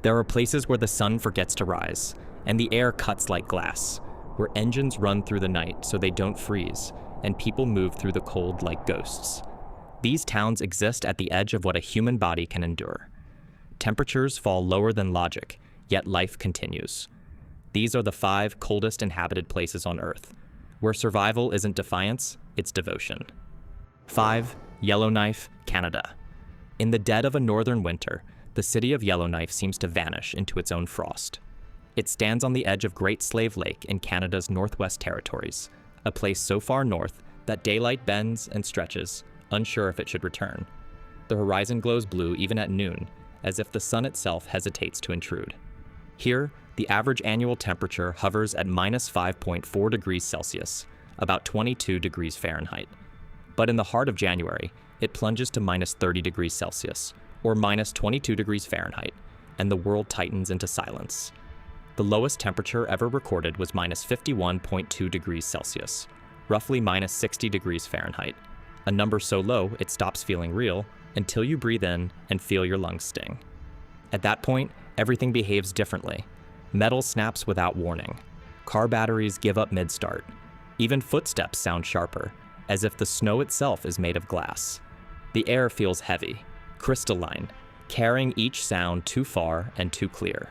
There are places where the sun forgets to rise, and the air cuts like glass, where engines run through the night so they don't freeze, and people move through the cold like ghosts. These towns exist at the edge of what a human body can endure. Temperatures fall lower than logic, yet life continues. These are the 5 coldest inhabited places on Earth, where survival isn't defiance, it's devotion. 5. Yellowknife, Canada. In the dead of a northern winter, the city of Yellowknife seems to vanish into its own frost. It stands on the edge of Great Slave Lake in Canada's Northwest Territories, a place so far north that daylight bends and stretches, unsure if it should return. The horizon glows blue even at noon, as if the sun itself hesitates to intrude. Here, the average annual temperature hovers at -5.4 degrees Celsius, about 22 degrees Fahrenheit. But in the heart of January, it plunges to -30 degrees Celsius, or -22 degrees Fahrenheit, and the world tightens into silence. The lowest temperature ever recorded was -51.2 degrees Celsius, roughly -60 degrees Fahrenheit, a number so low it stops feeling real until you breathe in and feel your lungs sting. At that point, everything behaves differently. Metal snaps without warning. Car batteries give up mid-start. Even footsteps sound sharper, as if the snow itself is made of glass. The air feels heavy, crystalline, carrying each sound too far and too clear.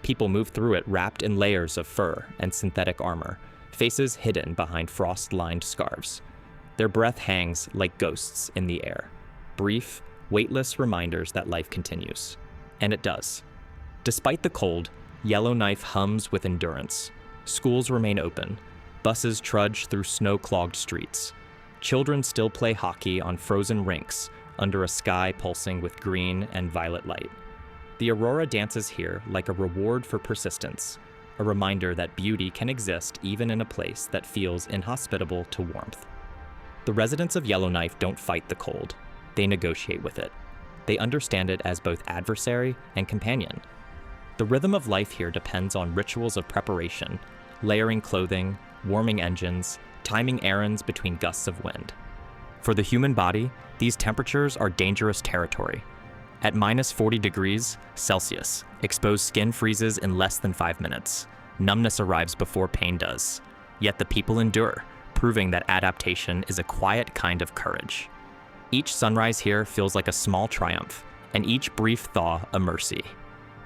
People move through it wrapped in layers of fur and synthetic armor, faces hidden behind frost-lined scarves. Their breath hangs like ghosts in the air, brief, weightless reminders that life continues. And it does. Despite the cold, Yellowknife hums with endurance. Schools remain open. Buses trudge through snow-clogged streets. Children still play hockey on frozen rinks under a sky pulsing with green and violet light. The aurora dances here like a reward for persistence, a reminder that beauty can exist even in a place that feels inhospitable to warmth. The residents of Yellowknife don't fight the cold. They negotiate with it. They understand it as both adversary and companion. The rhythm of life here depends on rituals of preparation, layering clothing, warming engines, timing errands between gusts of wind. For the human body, these temperatures are dangerous territory. At -40 degrees Celsius, exposed skin freezes in less than 5 minutes. Numbness arrives before pain does. Yet the people endure, proving that adaptation is a quiet kind of courage. Each sunrise here feels like a small triumph, and each brief thaw a mercy.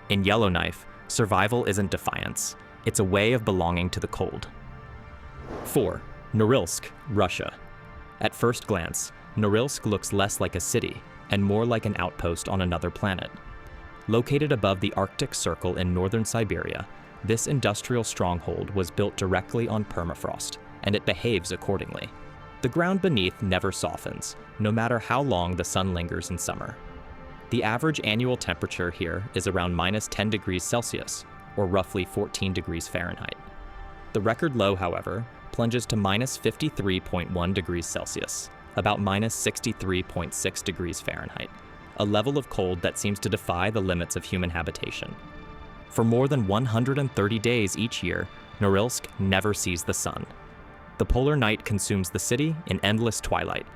In Yellowknife, survival isn't defiance. It's a way of belonging to the cold. 4. Norilsk, Russia. At first glance, Norilsk looks less like a city and more like an outpost on another planet. Located above the Arctic Circle in northern Siberia, this industrial stronghold was built directly on permafrost, and it behaves accordingly. The ground beneath never softens, no matter how long the sun lingers in summer. The average annual temperature here is around -10 degrees Celsius, or roughly 14 degrees Fahrenheit. The record low, however, plunges to -53.1 degrees Celsius, about -63.6 degrees Fahrenheit, a level of cold that seems to defy the limits of human habitation. For more than 130 days each year, Norilsk never sees the sun. The polar night consumes the city in endless twilight,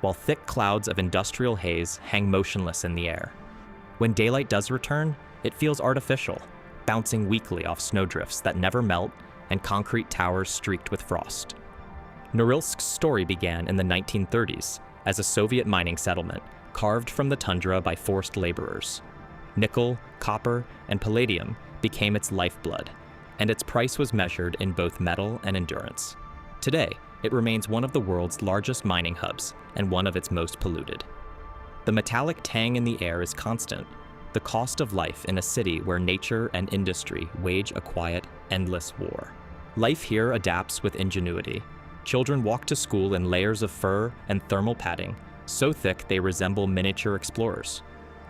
while thick clouds of industrial haze hang motionless in the air. When daylight does return, it feels artificial, bouncing weakly off snowdrifts that never melt and concrete towers streaked with frost. Norilsk's story began in the 1930s as a Soviet mining settlement carved from the tundra by forced laborers. Nickel, copper, and palladium became its lifeblood, and its price was measured in both metal and endurance. Today, it remains one of the world's largest mining hubs and one of its most polluted. The metallic tang in the air is constant, the cost of life in a city where nature and industry wage a quiet, endless war. Life here adapts with ingenuity. Children walk to school in layers of fur and thermal padding, so thick they resemble miniature explorers.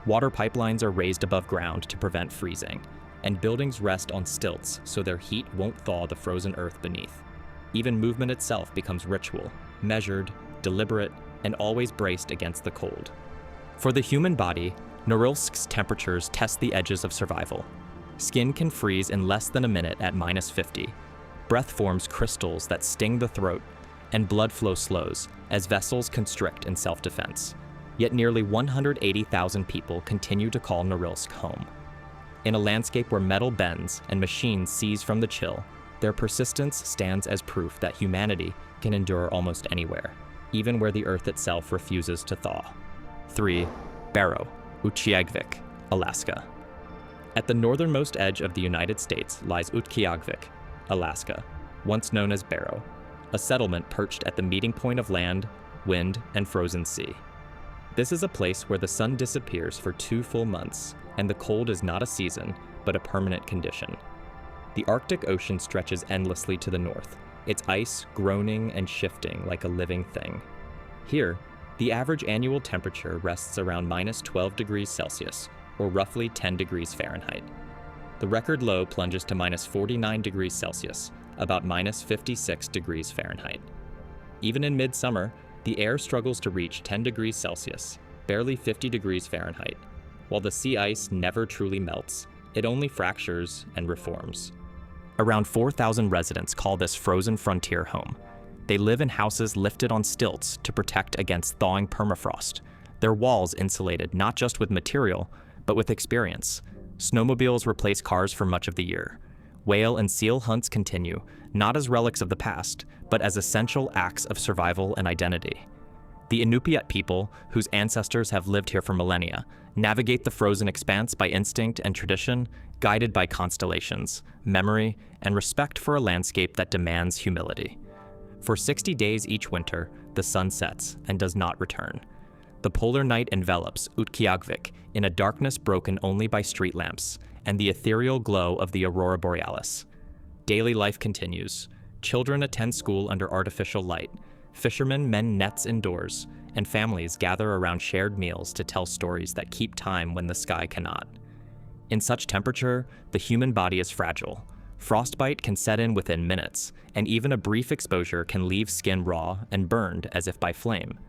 Water pipelines are raised above ground to prevent freezing, and buildings rest on stilts so their heat won't thaw the frozen earth beneath. Even movement itself becomes ritual, measured, deliberate, and always braced against the cold. For the human body, Norilsk's temperatures test the edges of survival. Skin can freeze in less than a minute at -50. Breath forms crystals that sting the throat, and blood flow slows as vessels constrict in self-defense. Yet nearly 180,000 people continue to call Norilsk home. In a landscape where metal bends and machines seize from the chill, their persistence stands as proof that humanity can endure almost anywhere, even where the earth itself refuses to thaw. 3. Barrow, Utqiaġvik, Alaska. At the northernmost edge of the United States lies Utqiaġvik, Alaska, once known as Barrow, a settlement perched at the meeting point of land, wind, and frozen sea. This is a place where the sun disappears for 2 full months, and the cold is not a season, but a permanent condition. The Arctic Ocean stretches endlessly to the north, its ice groaning and shifting like a living thing. Here, the average annual temperature rests around -12 degrees Celsius, or roughly 10 degrees Fahrenheit. The record low plunges to -49 degrees Celsius, about -56 degrees Fahrenheit. Even in midsummer, the air struggles to reach 10 degrees Celsius, barely 50 degrees Fahrenheit. While the sea ice never truly melts, it only fractures and reforms. Around 4,000 residents call this frozen frontier home. They live in houses lifted on stilts to protect against thawing permafrost, their walls insulated not just with material, but with experience. Snowmobiles replace cars for much of the year. Whale and seal hunts continue, not as relics of the past, but as essential acts of survival and identity. The Inupiat people, whose ancestors have lived here for millennia, navigate the frozen expanse by instinct and tradition, guided by constellations, memory, and respect for a landscape that demands humility. For 60 days each winter, the sun sets and does not return. The polar night envelops Utqiaġvik in a darkness broken only by street lamps and the ethereal glow of the aurora borealis. Daily life continues. Children attend school under artificial light. Fishermen mend nets indoors, and families gather around shared meals to tell stories that keep time when the sky cannot. In such temperature, the human body is fragile. Frostbite can set in within minutes, and even a brief exposure can leave skin raw and burned as if by flame.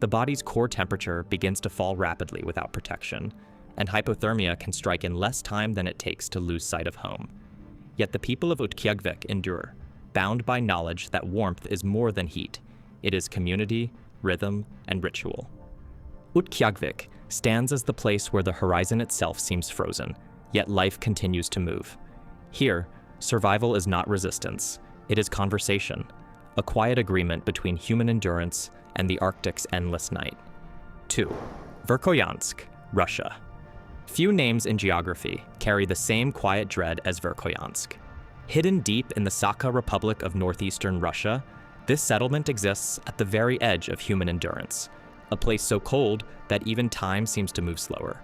The body's core temperature begins to fall rapidly without protection, and hypothermia can strike in less time than it takes to lose sight of home. Yet the people of Utqiaġvik endure, bound by knowledge that warmth is more than heat. It is community, rhythm, and ritual. Utqiaġvik stands as the place where the horizon itself seems frozen, yet life continues to move. Here, survival is not resistance, it is conversation, a quiet agreement between human endurance and the Arctic's endless night. 2. Verkhoyansk, Russia. Few names in geography carry the same quiet dread as Verkhoyansk. Hidden deep in the Sakha Republic of northeastern Russia, this settlement exists at the very edge of human endurance, a place so cold that even time seems to move slower.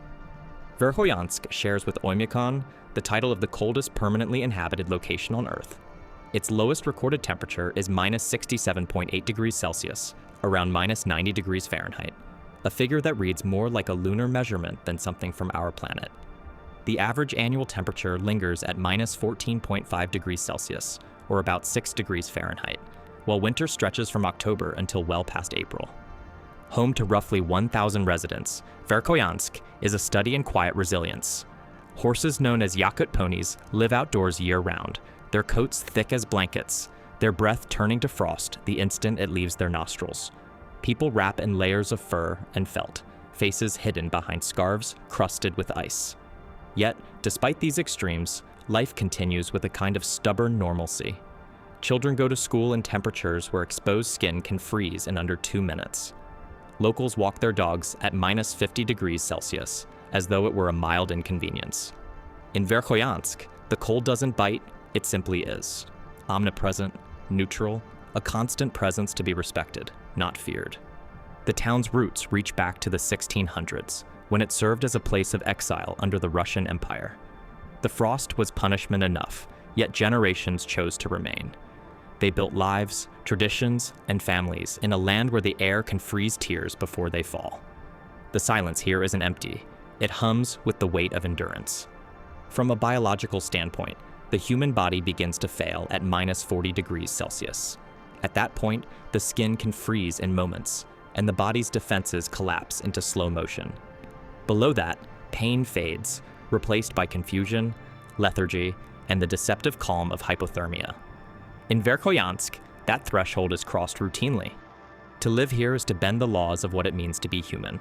Verkhoyansk shares with Oymyakon the title of the coldest permanently inhabited location on Earth. Its lowest recorded temperature is -67.8 degrees Celsius, around -90 degrees Fahrenheit, a figure that reads more like a lunar measurement than something from our planet. The average annual temperature lingers at -14.5 degrees Celsius, or about 6 degrees Fahrenheit, while winter stretches from October until well past April. Home to roughly 1,000 residents, Verkhoyansk is a study in quiet resilience. Horses known as Yakut ponies live outdoors year-round, their coats thick as blankets, their breath turning to frost the instant it leaves their nostrils. People wrap in layers of fur and felt, faces hidden behind scarves crusted with ice. Yet, despite these extremes, life continues with a kind of stubborn normalcy. Children go to school in temperatures where exposed skin can freeze in under 2 minutes. Locals walk their dogs at -50 degrees Celsius, as though it were a mild inconvenience. In Verkhoyansk, the cold doesn't bite, it simply is. Omnipresent, neutral, a constant presence to be respected, not feared. The town's roots reach back to the 1600s, when it served as a place of exile under the Russian Empire. The frost was punishment enough, yet generations chose to remain. They built lives, traditions, and families in a land where the air can freeze tears before they fall. The silence here isn't empty. It hums with the weight of endurance. From a biological standpoint, the human body begins to fail at -40 degrees Celsius. At that point, the skin can freeze in moments, and the body's defenses collapse into slow motion. Below that, pain fades, replaced by confusion, lethargy, and the deceptive calm of hypothermia. In Verkhoyansk, that threshold is crossed routinely. To live here is to bend the laws of what it means to be human.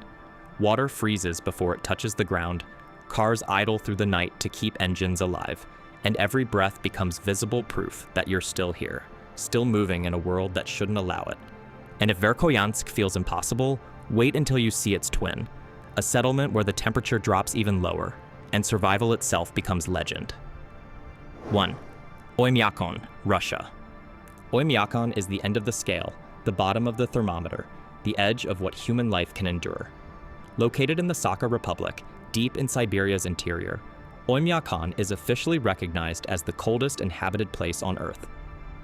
Water freezes before it touches the ground, Cars idle through the night to keep engines alive, and every breath becomes visible proof that you're still here, still moving in a world that shouldn't allow it. And if Verkhoyansk feels impossible, wait until you see its twin, a settlement where the temperature drops even lower, and survival itself becomes legend. 1. Oymyakon, Russia. Oymyakon is the end of the scale, the bottom of the thermometer, the edge of what human life can endure. Located in the Sakha Republic, deep in Siberia's interior, Oymyakon is officially recognized as the coldest inhabited place on Earth.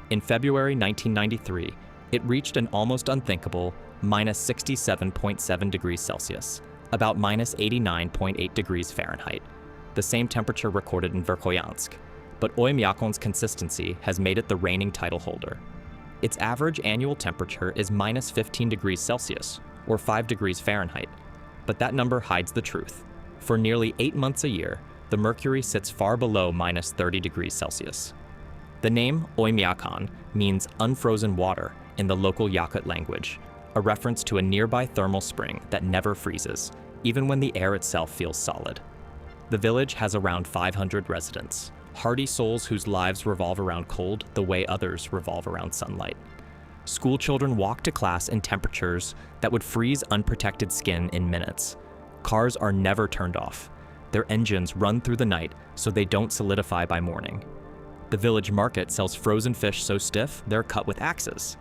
In February 1993, it reached an almost unthinkable -67.7 degrees Celsius, about -89.8 degrees Fahrenheit, the same temperature recorded in Verkhoyansk. But Oymyakon's consistency has made it the reigning title holder. Its average annual temperature is -15 degrees Celsius, or 5 degrees Fahrenheit. But that number hides the truth. For nearly 8 months a year, the mercury sits far below -30 degrees Celsius. The name Oymyakon means unfrozen water in the local Yakut language, a reference to a nearby thermal spring that never freezes, even when the air itself feels solid. The village has around 500 residents, hardy souls whose lives revolve around cold the way others revolve around sunlight. School children walk to class in temperatures that would freeze unprotected skin in minutes. Cars are never turned off. Their engines run through the night so they don't solidify by morning. The village market sells frozen fish so stiff they're cut with axes.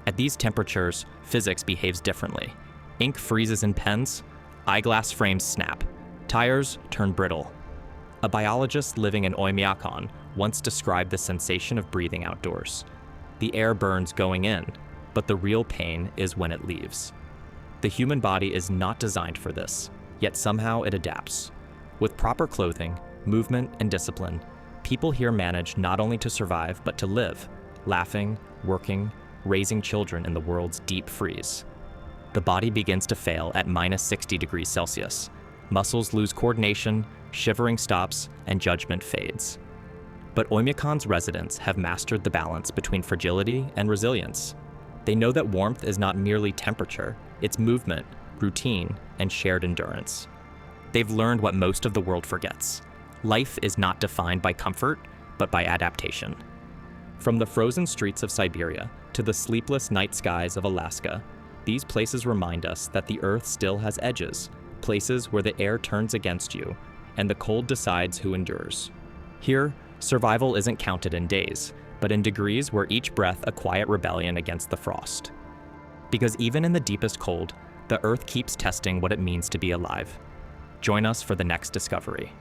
At these temperatures, physics behaves differently. Ink freezes in pens, eyeglass frames snap, tires turn brittle. A biologist living in Oymyakon once described the sensation of breathing outdoors. The air burns going in, but the real pain is when it leaves. The human body is not designed for this, yet somehow it adapts. With proper clothing, movement, and discipline, people here manage not only to survive, but to live, laughing, working, raising children in the world's deep freeze. The body begins to fail at -60 degrees Celsius. Muscles lose coordination, shivering stops, and judgment fades. But Oymyakon's residents have mastered the balance between fragility and resilience. They know that warmth is not merely temperature, it's movement, routine, and shared endurance. They've learned what most of the world forgets. Life is not defined by comfort, but by adaptation. From the frozen streets of Siberia to the sleepless night skies of Alaska, these places remind us that the Earth still has edges, places where the air turns against you, and the cold decides who endures. Here, survival isn't counted in days, but in degrees where each breath a quiet rebellion against the frost. Because even in the deepest cold, the Earth keeps testing what it means to be alive. Join us for the next discovery.